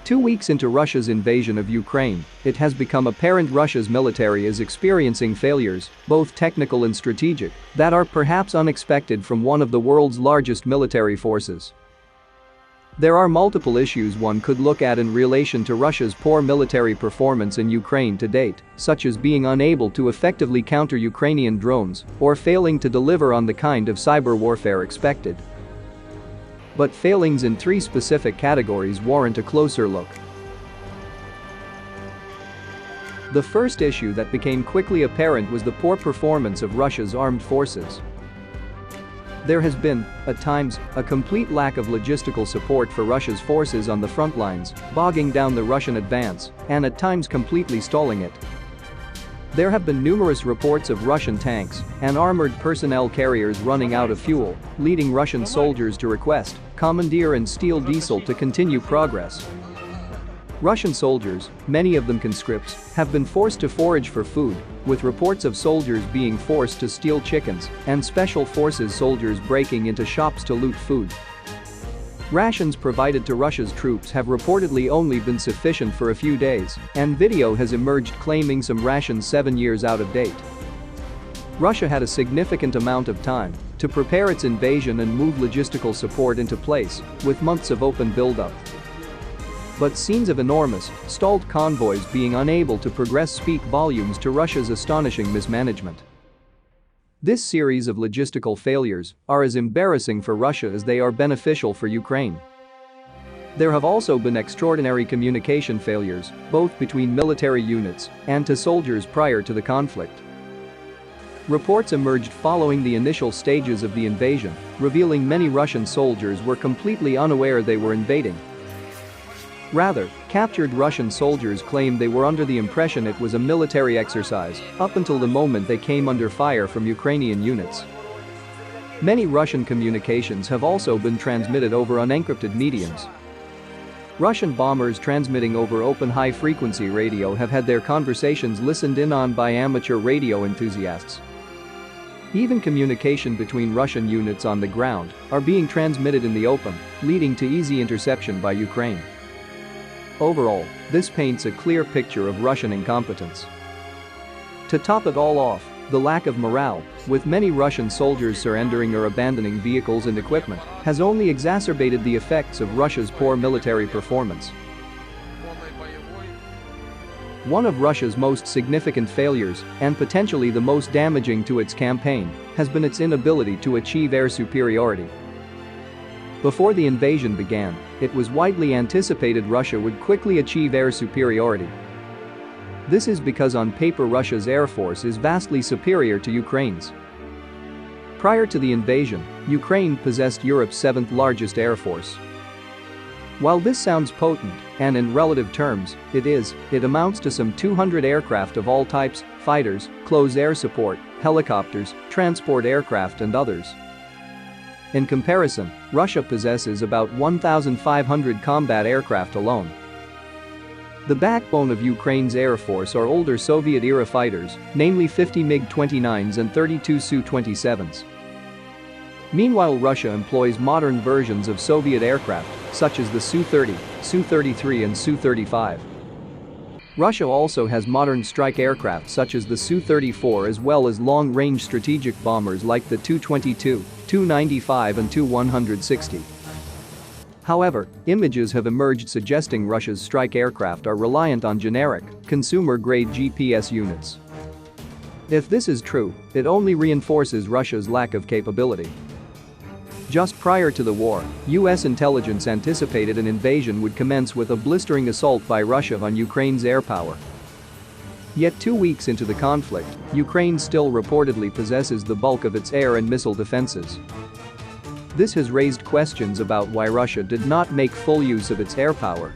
2 weeks into Russia's invasion of Ukraine, it has become apparent Russia's military is experiencing failures, both technical and strategic, that are perhaps unexpected from one of the world's largest military forces. There are multiple issues one could look at in relation to Russia's poor military performance in Ukraine to date, such as being unable to effectively counter Ukrainian drones or failing to deliver on the kind of cyber warfare expected. But failings in 3 specific categories warrant a closer look. The first issue that became quickly apparent was the poor performance of Russia's armed forces. There has been, at times, a complete lack of logistical support for Russia's forces on the front lines, bogging down the Russian advance and at times completely stalling it. There have been numerous reports of Russian tanks and armored personnel carriers running out of fuel, leading Russian soldiers to request, commandeer and steal diesel to continue progress. Russian soldiers, many of them conscripts, have been forced to forage for food, with reports of soldiers being forced to steal chickens and special forces soldiers breaking into shops to loot food. Rations provided to Russia's troops have reportedly only been sufficient for a few days, and video has emerged claiming some rations 7 years out of date. Russia had a significant amount of time to prepare its invasion and move logistical support into place, with months of open buildup. But scenes of enormous, stalled convoys being unable to progress speak volumes to Russia's astonishing mismanagement. This series of logistical failures are as embarrassing for Russia as they are beneficial for Ukraine. There have also been extraordinary communication failures, both between military units and to soldiers prior to the conflict. Reports emerged following the initial stages of the invasion, revealing many Russian soldiers were completely unaware they were invading. Rather, captured Russian soldiers claimed they were under the impression it was a military exercise up until the moment they came under fire from Ukrainian units. Many Russian communications have also been transmitted over unencrypted mediums. Russian bombers transmitting over open high-frequency radio have had their conversations listened in on by amateur radio enthusiasts. Even communication between Russian units on the ground are being transmitted in the open, leading to easy interception by Ukraine. Overall, this paints a clear picture of Russian incompetence. To top it all off, the lack of morale, with many Russian soldiers surrendering or abandoning vehicles and equipment, has only exacerbated the effects of Russia's poor military performance. One of Russia's most significant failures, and potentially the most damaging to its campaign, has been its inability to achieve air superiority. Before the invasion began, it was widely anticipated Russia would quickly achieve air superiority. This is because on paper Russia's air force is vastly superior to Ukraine's. Prior to the invasion, Ukraine possessed Europe's 7th largest air force. While this sounds potent, and in relative terms, it amounts to some 200 aircraft of all types, fighters, close air support, helicopters, transport aircraft and others. In comparison, Russia possesses about 1,500 combat aircraft alone. The backbone of Ukraine's air force are older Soviet-era fighters, namely 50 MiG-29s and 32 Su-27s. Meanwhile, Russia employs modern versions of Soviet aircraft, such as the Su-30, Su-33 and Su-35. Russia also has modern strike aircraft such as the Su-34 as well as long-range strategic bombers like the Tu-22, Tu-95 and Tu-160. However, images have emerged suggesting Russia's strike aircraft are reliant on generic, consumer-grade GPS units. If this is true, it only reinforces Russia's lack of capability. Just prior to the war, US intelligence anticipated an invasion would commence with a blistering assault by Russia on Ukraine's air power. Yet 2 weeks into the conflict, Ukraine still reportedly possesses the bulk of its air and missile defenses. This has raised questions about why Russia did not make full use of its air power.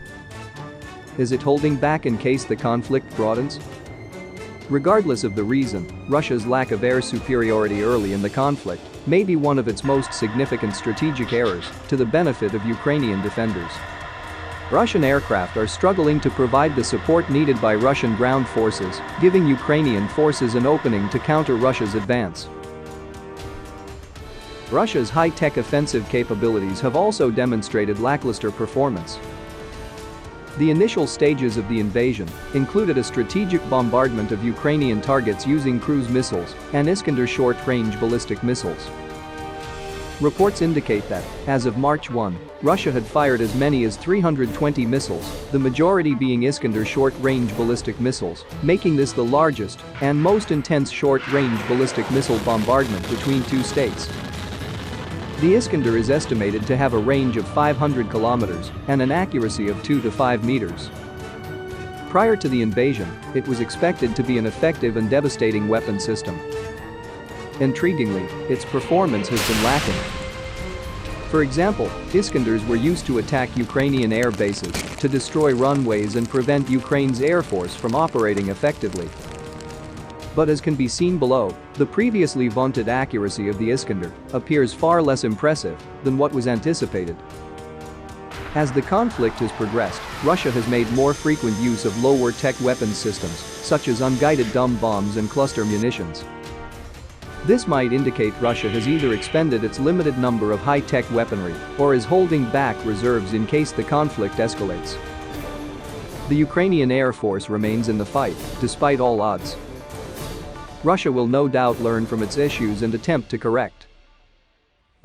Is it holding back in case the conflict broadens? Regardless of the reason, Russia's lack of air superiority early in the conflict may be one of its most significant strategic errors to the benefit of Ukrainian defenders. Russian aircraft are struggling to provide the support needed by Russian ground forces, giving Ukrainian forces an opening to counter Russia's advance. Russia's high-tech offensive capabilities have also demonstrated lackluster performance. The initial stages of the invasion included a strategic bombardment of Ukrainian targets using cruise missiles and Iskander short-range ballistic missiles. Reports indicate that, as of March 1, Russia had fired as many as 320 missiles, the majority being Iskander short-range ballistic missiles, making this the largest and most intense short-range ballistic missile bombardment between two states. The Iskander is estimated to have a range of 500 kilometers and an accuracy of 2 to 5 meters. Prior to the invasion, it was expected to be an effective and devastating weapon system. Intriguingly, its performance has been lacking. For example, Iskanders were used to attack Ukrainian air bases, to destroy runways and prevent Ukraine's air force from operating effectively. But as can be seen below, the previously vaunted accuracy of the Iskander appears far less impressive than what was anticipated. As the conflict has progressed, Russia has made more frequent use of lower-tech weapons systems, such as unguided dumb bombs and cluster munitions. This might indicate Russia has either expended its limited number of high-tech weaponry or is holding back reserves in case the conflict escalates. The Ukrainian Air Force remains in the fight, despite all odds. Russia will no doubt learn from its issues and attempt to correct.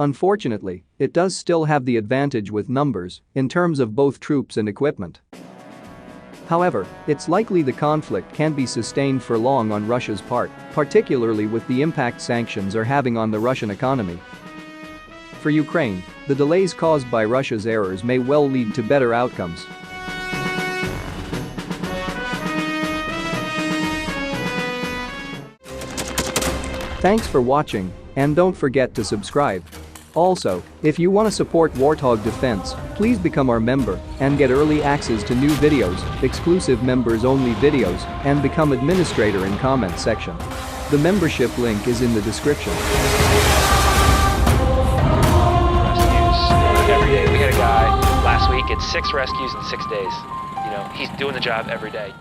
Unfortunately, it does still have the advantage with numbers in terms of both troops and equipment. However, it's likely the conflict can't be sustained for long on Russia's part, particularly with the impact sanctions are having on the Russian economy. For Ukraine, the delays caused by Russia's errors may well lead to better outcomes. Thanks for watching, and don't forget to subscribe. Also, if you want to support Warthog Defense, please become our member and get early access to new videos, exclusive members-only videos, and become administrator in comment section. The membership link is in the description. Rescues every day. We had a guy last week, it's 6 rescues in 6 days. He's doing the job every day.